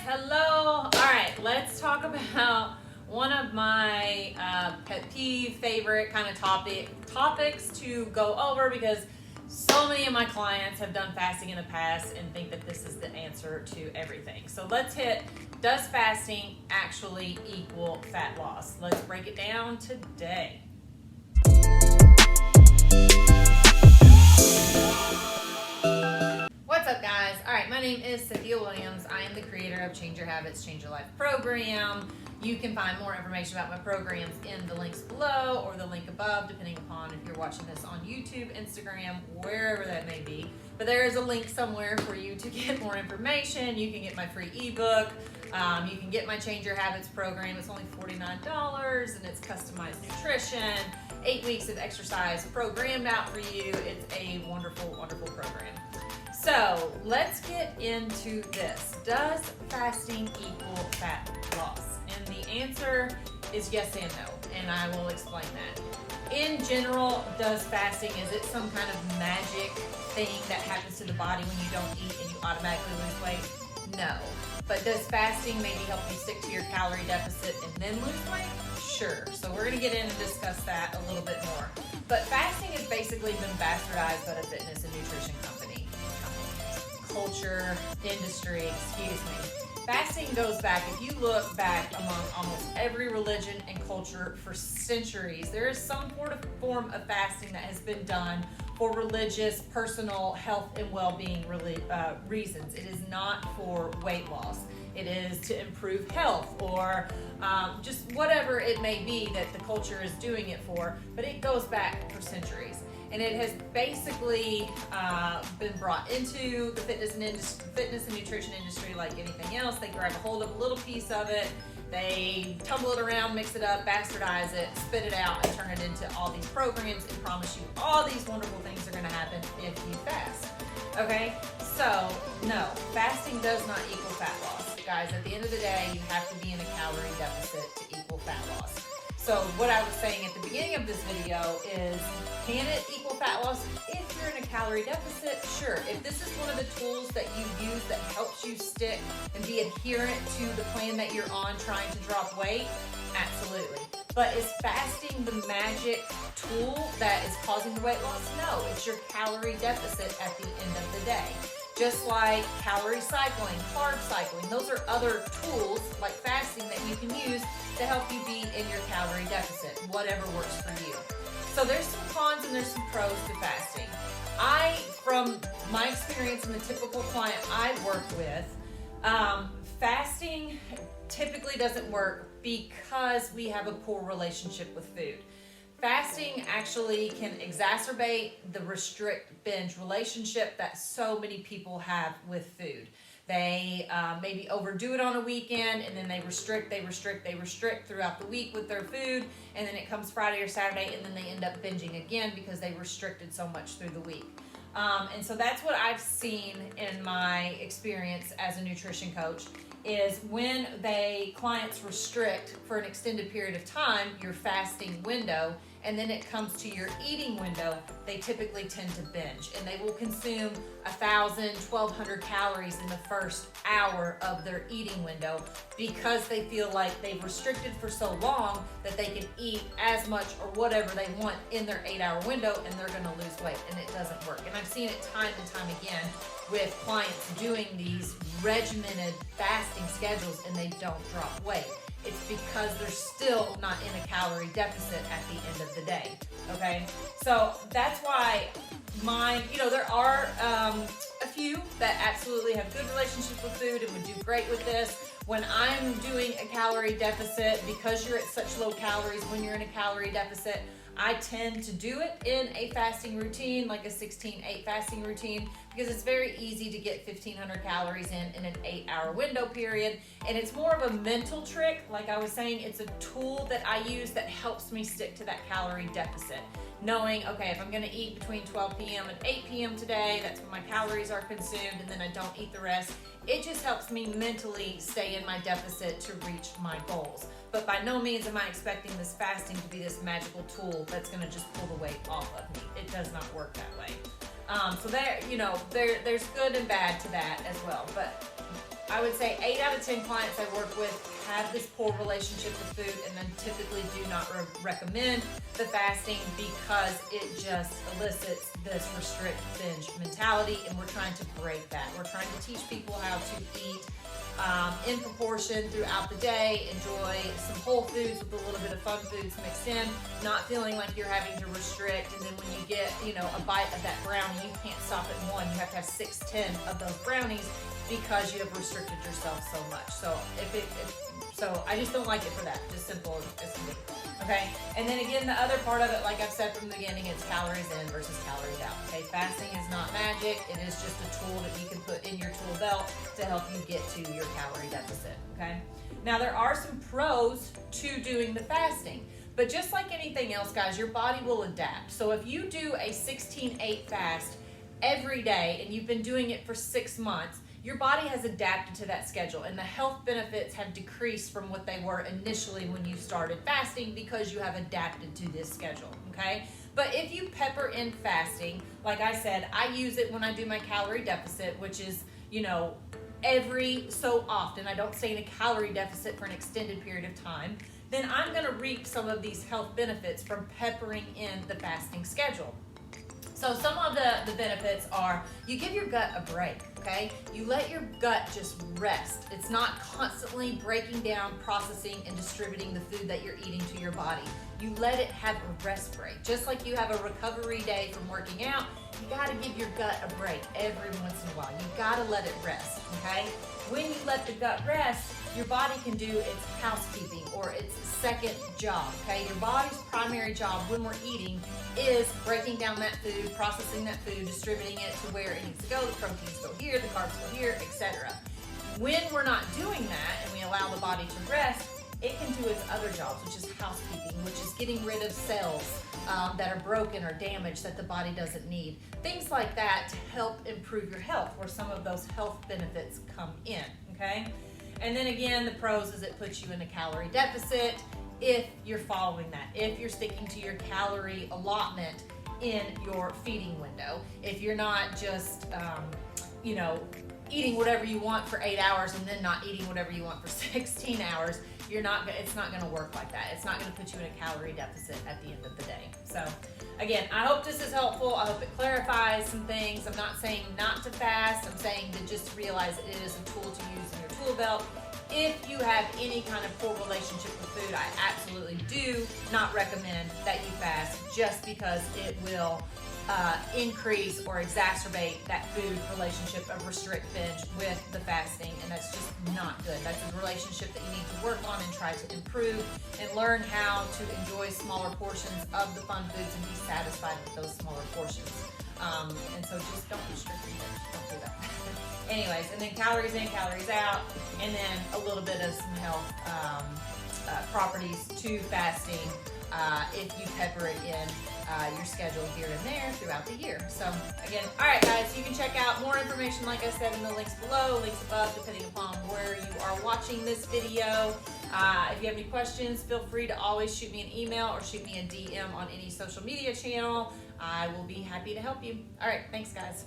Hello. All right, let's talk about one of my pet peeve, favorite kind of topics to go over, because so many of my clients have done fasting in the past and think that this is the answer to everything. So let's hit, does fasting actually equal fat loss? Let's break it down today. What's up, guys? All right, my name is Cynthia Williams. I am the creator of Change Your Habits, Change Your Life program. You can find more information about my programs in the links below or the link above, depending upon if you're watching this on YouTube, Instagram, wherever that may be. But there is a link somewhere for you to get more information. You can get my free ebook. You can get my Change Your Habits program. It's only $49 and it's customized nutrition, 8 weeks of exercise programmed out for you. It's a wonderful, wonderful program. So let's get into this. Does fasting equal fat loss? And the answer is yes and no, and I will explain that. In general, does fasting, is it some kind of magic thing that happens to the body when you don't eat and you automatically lose weight? No. But does fasting maybe help you stick to your calorie deficit and then lose weight? Sure. So we're going to get in and discuss that a little bit more. But fasting has basically been bastardized by the fitness and nutrition culture, industry, excuse me. Fasting goes back, if you look back among almost every religion and culture for centuries, there is some form of fasting that has been done for religious, personal, health, and well-being reasons. It is not for weight loss. It is to improve health or just whatever it may be that the culture is doing it for, but it goes back for centuries. And it has basically been brought into the fitness and nutrition industry like anything else. They grab a hold of a little piece of it, they tumble it around, mix it up, bastardize it, spit it out, and turn it into all these programs and promise you all these wonderful things are going to happen if you fast. Okay, so no, fasting does not equal fat loss. Guys, at the end of the day, you have to be in a calorie deficit to equal fat loss. So what I was saying at the beginning of this video is, can it equal fat loss if you're in a calorie deficit? Sure. If this is one of the tools that you use that helps you stick and be adherent to the plan that you're on trying to drop weight, absolutely. But is fasting the magic tool that is causing the weight loss? No, it's your calorie deficit at the end of the day. Just like calorie cycling, carb cycling, those are other tools like fasting that you can use to help you be in your calorie deficit, whatever works for you. So there's some cons and there's some pros to fasting. From my experience and the typical client I work with, fasting typically doesn't work because we have a poor relationship with food. Fasting actually can exacerbate the restrict binge relationship that so many people have with food. They maybe overdo it on a weekend and then they restrict throughout the week with their food, and then it comes Friday or Saturday and then they end up binging again because they restricted so much through the week. And so that's what I've seen in my experience as a nutrition coach, is when clients restrict for an extended period of time your fasting window, and then it comes to your eating window, they typically tend to binge, and they will consume 1,000, 1,200 calories in the first hour of their eating window because they feel like they've restricted for so long that they can eat as much or whatever they want in their 8-hour window, and they're going to lose weight, and it doesn't work. And I've seen it time and time again with clients doing these regimented fasting schedules and they don't drop weight. It's because they're still not in a calorie deficit at the end of the day, okay? So that's why there are a few that absolutely have good relationships with food and would do great with this. When I'm doing a calorie deficit, because you're at such low calories when you're in a calorie deficit, I tend to do it in a fasting routine, like a 16-8 fasting routine, because it's very easy to get 1,500 calories in an 8-hour window period. And it's more of a mental trick. Like I was saying, it's a tool that I use that helps me stick to that calorie deficit. Knowing, okay, if I'm gonna eat between 12 p.m. and 8 p.m. today, that's when my calories are consumed, and then I don't eat the rest. It just helps me mentally stay in my deficit to reach my goals. But by no means am I expecting this fasting to be this magical tool that's gonna just pull the weight off of me. It does not work that way. So there's good and bad to that as well. But I would say 8 out of 10 clients I work with have this poor relationship with food, and then typically do not recommend the fasting because it just elicits this restrict binge mentality, and we're trying to break that. We're trying to teach people how to eat in proportion throughout the day, enjoy some whole foods with a little bit of fun foods mixed in, not feeling like you're having to restrict, and then when you get, a bite of that brownie, you can't stop at one. You have to have 6, 10 of those brownies because you have restricted yourself so much. So so I just don't like it for that, just simple as can be. Okay, and then again, the other part of it, like I've said from the beginning, it's calories in versus calories out. Okay, fasting is not magic. It is just a tool that you can put in your tool belt to help you get to your calorie deficit. Okay, now there are some pros to doing the fasting, but just like anything else, guys, your body will adapt. So if you do a 16-8 fast every day and you've been doing it for 6 months, your body has adapted to that schedule, and the health benefits have decreased from what they were initially when you started fasting because you have adapted to this schedule, okay? But if you pepper in fasting, like I said, I use it when I do my calorie deficit, which is, every so often. I don't stay in a calorie deficit for an extended period of time. Then I'm gonna reap some of these health benefits from peppering in the fasting schedule. So some of the benefits are you give your gut a break, okay? You let your gut just rest. It's not constantly breaking down, processing, and distributing the food that you're eating to your body. You let it have a rest break. Just like you have a recovery day from working out, you gotta give your gut a break every once in a while. You gotta let it rest, okay? When you let the gut rest, your body can do its housekeeping or its second job, okay? Your body's primary job when we're eating is breaking down that food, processing that food, distributing it to where it needs to go. The proteins go here, the carbs go here, etc. When we're not doing that and we allow the body to rest, it can do its other jobs, which is housekeeping, which is getting rid of cells that are broken or damaged that the body doesn't need. Things like that to help improve your health, where some of those health benefits come in, okay? And then again, the pros is it puts you in a calorie deficit if you're following that, if you're sticking to your calorie allotment in your feeding window. If you're not just, eating whatever you want for 8 hours and then not eating whatever you want for 16 hours, it's not going to work like that. It's not going to put you in a calorie deficit at the end of the day. So again, I hope this is helpful. I hope it clarifies some things. I'm not saying not to fast. I'm saying to just realize it is a tool to use in your tool belt. If you have any kind of poor relationship with food, I absolutely do not recommend that you fast, just because it will increase or exacerbate that food relationship of restrict binge with the fasting, and that's just not good. That's a relationship that you need to work on and try to improve and learn how to enjoy smaller portions of the fun foods and be satisfied with those smaller portions. And so just don't restrict your binge. Don't do that. Anyways, and then calories in, calories out, and then a little bit of some health properties to fasting if you pepper it in your schedule here and there throughout the year. So again, all right, guys, you can check out more information, like I said, in the links below, links above, depending upon where you are watching this video. If you have any questions, feel free to always shoot me an email or shoot me a DM on any social media channel. I will be happy to help you. All right, thanks, guys.